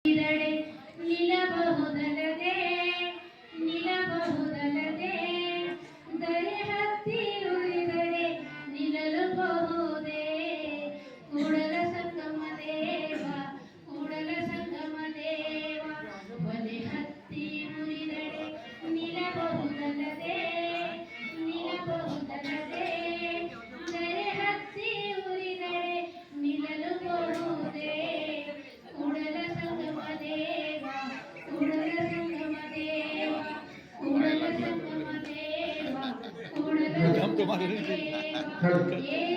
ಇದಡೆ ನಿಲ್ಲಬಹುದಲ್ಲದೆ ನಿಲ್ಲಬಹುದಲ್ಲದೆ ದರೆ ಹತ್ತಿ ಉಳಿದಡೆ ನಿಲ್ಲಬಹುದೇ ಕೂಡಲ ಸಂಗಮ ದೇವ ಕೂಡಲ ಸಂಗಮ ದೇವ ಒಲೆ ಹತ್ತಿ ಉಳಿದಡೆ ನಿಲ್ಲಬಹುದಲ್ಲದೆ ನಿಲ್ಲಬಹುದಲ್ಲದೆ ದರೆ ಹತ್ತಿ ಉಳಿದಡೆ ನಿಲ್ಲಬಹುದೇ ಕೂಡಲ ಸಂಗಮ ದೇವ ಕೂಡಲ ಸಂಗಮ ದೇವ ಕೂಡಲ ಸಂಗಮ ದೇವ ಕೂಡಲ ಸಂಗಮ ದೇವ